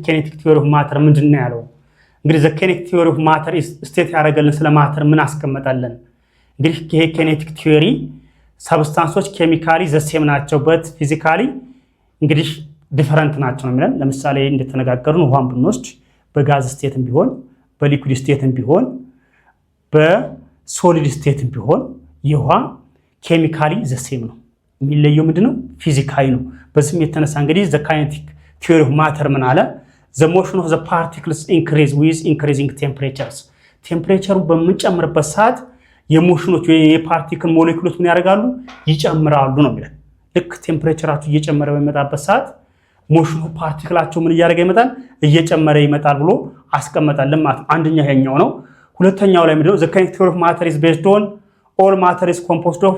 kinetic theory of matter ምንድነው ያለው እንግዲህ the kinetic theory of matter is state ያደረገልን ስለ matter ምን አስቀመጣለን እንግዲህ ይሄ kinetic theory substances chemically the same ናቸው but physically እንግዲህ different ናቸው ነው የሚለን ለምሳሌ እንደተነጋገሩን ውሃን ብንወስድ በጋዝ ስቴትም ቢሆን በሊኩዊድ ስቴትም ቢሆን በሶሊድ ስቴትም ቢሆን የውሃ chemically the same ነው የሚለየው ምንድነው ፊዚካሊ ነው በስም የተነሳ እንግዲህ the kinetic theory of matter ምን አለ the motion of the particles increase with increasing temperatures temperature በመጨመርበት ሰዓት የሞሽኖች ወይ የፓርቲክል ሞሌኩሎች ምን ያደርጋሉ ይጨምራሉ ነው የሚለው ልክ ቴምፕሬቸራቸው እየጨመረ በመጣበት ሰዓት ሞሽኑ ፓርቲክላቸው ምን ያደርጋ ይመጣል እየጨመረ ይመጣል ብሎ አስቀመጣለን ማለት አንደኛ ይሄኛው ነው ሁለተኛው ላይ ምንድነው the kinetic theory of matter is based on all matter is composed of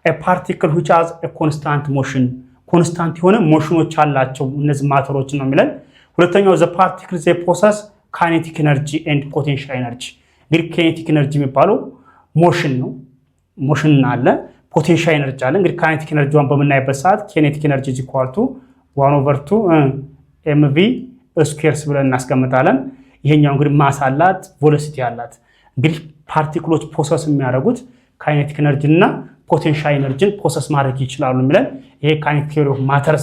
a particle which has a constant motion constant የሆነ ሞሽኖች አላቸው እነዚህ ማተሮች ነው የሚለን ሁለተኛው the particles they possess kinetic energy and potential energy እንግዲህ kinetic energy የሚባለው ሞሽን ነው ሞሽን አለ ፖቴንሻል ኤነርጂ አለ እንግዲህ kinetic energy በመናይበት ሰዓት kinetic energy is equal to 1/2 mv ስኩዌርስ ብለን እናስቀምጣለን ይሄኛው እንግዲህ ማስ አላት ቬሎሲቲ አላት እንግዲህ ፓርቲክሎች ፕሮሰስ የሚያደርጉት kinetic energy እና ፖቴንሻል ኤነርጂን ፕሮሰስ ማድረግ ይችላሉ የሚለን ይሄ kinetic theory of matter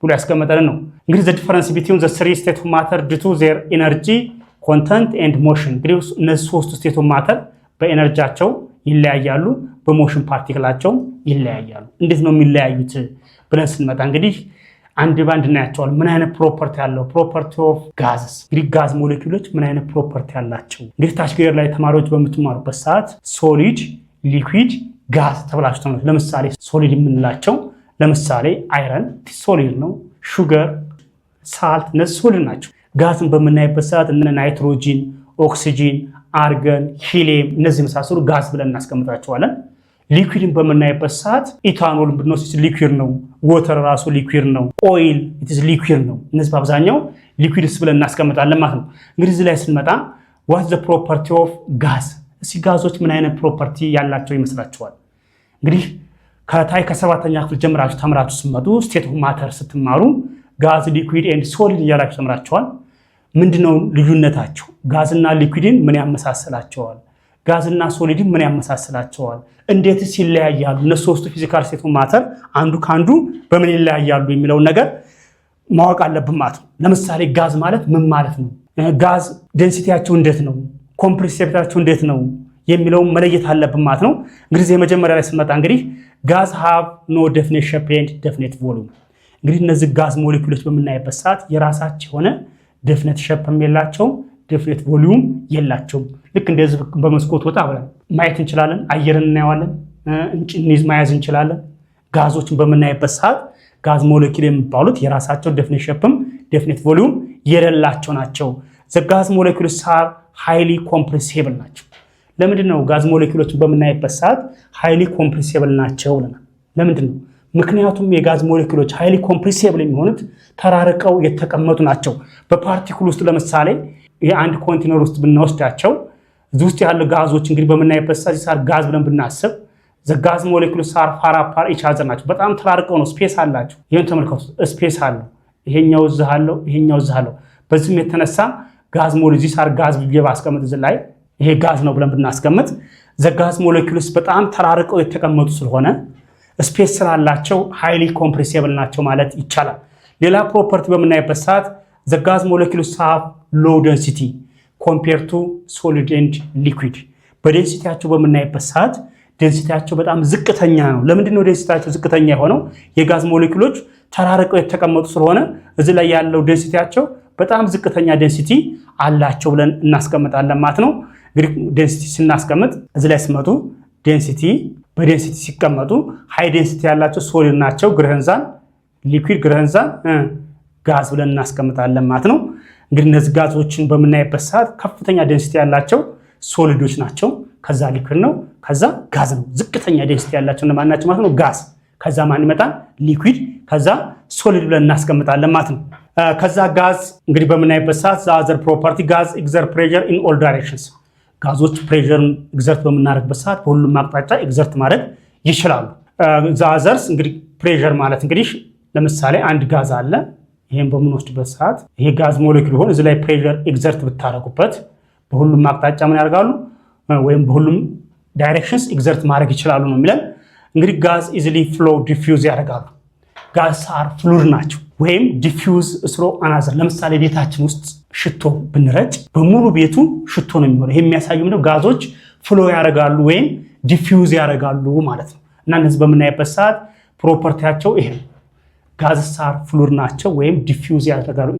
ብሎ ያስቀመጠልን ነው እንግዲህ the difference between the three states of matter due to their energy content and motion እንግዲህ እነዚህ ሶስቱ ስቴት ኦፍ ማተር በኤነርጂያቸው ይለያያሉ በሞሽን ፓርቲክላቸው ይለያያሉ እንዴት ነው የሚለያዩት ብለን ስንመጣ እንግዲህ አንድ ባንድ እናያቸዋል ምን አይነት ፕሮፐርቲ ያለው ፕሮፐርቲ ኦፍ ጋዝስ እንግዲህ ጋዝ ሞሌኩሎች ምን አይነት ፕሮፐርቲ ያላቸው እንግዲህ ታች ግሬድ ላይ ተማሪዎች በመትማሩበት ሰዓት ሶሊድ ሊኩዊድ ጋዝ ተብላችሁ ነው ለምሳሌ ሶሊድ የምንላቸው ለምሳሌ አይረን ሶሊድ ነው ሹገር ሳልት እነዚህ ሶሊድ ናቸው ጋዝን በመናይበት ሰዓት እነ ናይትሮጂን ኦክሲጂን አርገን ሂሊየም እነዚህ መሳሰሉ ጋዝ ብለን እናስቀምጣቸዋለን ሊኩዊድን በመናይበት ሰዓት ኢታኖል ብንወስድ ሊኩዊድ ነው ወተር ራሱ ሊኩዊድ ነው ኦይል it is liquid ነው እነዚህ በአብዛኛው ሊኩዊድስ ብለን እናስቀምጣለን ማለት ነው እንግዲህ እዚህ ላይ ስንመጣ what the property of gas እዚህ ጋዞች ምን አይነት ፕሮፐርቲ ያላቸው ይመስላችኋል እንግዲህ ከታይ ከሰባተኛ ክፍል ጀምራችሁ ተምራችሁ ስትመጡ ስቴት ኦፍ ማተር ስትማሩ ጋዝ ሊኩዊድ ኤንድ ሶሊድ እያላችሁ ተምራችኋል ምንድነው ልዩነታቸው ጋዝና ሊኩዊድን ምን ያመሳስላቸዋል ጋዝና ሶሊድን ምን ያመሳስላቸዋል እንዴትስ ይለያያሉ እነሱ ሶስቱ ፊዚካል ስቴት ኦፍ ማተር አንዱ ካንዱ በምን ይለያያሉ የሚለው ነገር ማወቅ አለብን ማለት ነው ለምሳሌ ጋዝ ማለት ምን ማለት ነው ጋዝ ዴንሲቲያቸው እንዴት ነው ኮምፕሬሲቢሊቲያቸው እንዴት ነው የሚለው መለየት አለብን ማለት ነው እንግዲህ የመጀመሪያ ላይ ስንመጣ እንግዲህ ጋዝ have no definite shape and definite volume እንግዲህ እነዚህ ጋዝ ሞሌኩሎች በመናይበት ሰዓት የራሳቸው ሆነ definite shape የላቸው definite volume የላቸው ልክ እንደዚህ በመስኮት ወጣ ብለን ማየት እንችላለን አየርን እናያለን እንጭኒዝ ማያዝ እንችላለን ጋዞችን በመናይበት ሰዓት ጋዝ ሞሌኩል የሚባሉት የራሳቸው definite shape definite volume የሌላቸው ናቸው the gas molecules are highly compressible ናቸው ለምንድን ነው ጋዝ ሞሌኩሎችን በመናይበት ሰዓት highly compressible ናቸው ለምንድን ነው ምክንያቱም የጋዝ ሞሌኩሎች highly compressible የሚሆኑት ተራርቀው የተቀመጡ ናቸው በፓርቲክል ውስጥ ለምሳሌ የአንድ ኮንቴነር ውስጥ ብንወስዳቸው እዚህ ውስጥ ያሉ ጋዞች እንግዲህ በመናይበት ሰዓት ሳር ጋዝ ብለን ብናስብ the gas molecules are far apart each other ናቸው በጣም ተራርቀው ነው ስፔስ አላቸው ይሄን ተመልከቱ ስፔስ አለው ይሄኛው እዚህ አለው ይሄኛው እዚህ አለው በዚህም የተነሳ ጋዝ ሞሌኩልስ ሳር ጋዝ ብዬ ባስቀምጥ እዚህ ላይ ይሄ ጋዝ ነው ብለን ብናስቀምጥ the gas molecules በጣም ተራርቀው የተቀመጡ ስለሆነ ስፔስ ስላላቸው highly compressible ናቸው ማለት ይቻላል ሌላ ፕሮፐርቲ በመናይበት ሰዓት the gas molecules have low density compared to solid and liquid በዴንሲቲያቸው በመናይበት ሰዓት ዴንሲቲያቸው በጣም ዝቅተኛ ነው ለምንድን ነው ዴንሲቲያቸው ዝቅተኛ የሆነው የጋዝ ሞሌኩሎች ተራርቀው የተቀመጡ ስለሆነ እዚህ ላይ ያለው ዴንሲቲያቸው በጣም ዝቅተኛ ዴንሲቲ አላቸው ብለን እናስቀምጣለን ማለት ነው እንግዲህ ዴንሲቲ ስናስቀምጥ እዚህ ላይ ስመጡ ዴንሲቲ በዴንሲቲ ሲቀመጡ ሃይ ዴንሲቲ ያላቸው ሶሊድ ናቸው ግሬንዛን ሊኩዊድ ግሬንዛን ጋዝ ብለን እናስቀምጣለን ማለት ነው እንግዲህ እነዚህ ጋዞችን በመናይበት ሰዓት ከፍተኛ ዴንሲቲ ያላቸው ሶሊዶች ናቸው ከዛ ሊኩዊድ ነው ከዛ ጋዝ ነው ዝቅተኛ ዴንሲቲ ያላቸው እና ማናቸው ማለት ነው ጋዝ ከዛ ማን ይመጣል ሊኩዊድ ከዛ ሶሊድ ብለን እናስቀምጣለን ማለት ነው ከዛ ጋዝ እንግዲህ በመናይበት ሰዓት the other property gas exert pressure in all directions ጋዞች ፕሬሸርን ኤግዘርት በመናረግበት ሰዓት በሁሉም አቅጣጫ ኤግዘርት ማድረግ ይችላሉ the others እንግዲህ ፕሬሸር ማለት እንግዲህ ለምሳሌ አንድ ጋዝ አለ ይሄን በምንወስድበት ሰዓት ይሄ ጋዝ ሞለኪውል ሆነ እዚህ ላይ ፕሬሸር ኤግዘርት ብታረጉበት በሁሉም አቅጣጫ ምን ያደርጋሉ ወይም በሁሉም ዳይሬክሽንስ ኤግዘርት ማድረግ ይችላሉ ነው የሚለን። እንግዲህ ጋዝ ኢዚሊ ፍሎ ዲፊውዝ ያደርጋሉ። ጋዝ አር ፍሉድ ናቸው ወይም ዲፊውዝ ስሮ አናዘር። ለምሳሌ ቤታችን ውስጥ ሽቶ ብንረጭ በሙሉ ቤቱ ሽቶ ነው የሚሆነው። ይሄ የሚያሳየው ምንድነው? ጋዞች ፍሎ ያደርጋሉ ወይም ዲፊውዝ ያደርጋሉ ማለት ነው። እና እነዚህ በምናይበት ሰዓት ፕሮፐርቲያቸው ይሄ ነው። ጋዝ አር ፍሉድ ናቸው ወይም ዲፊውዝ ያደርጋሉ።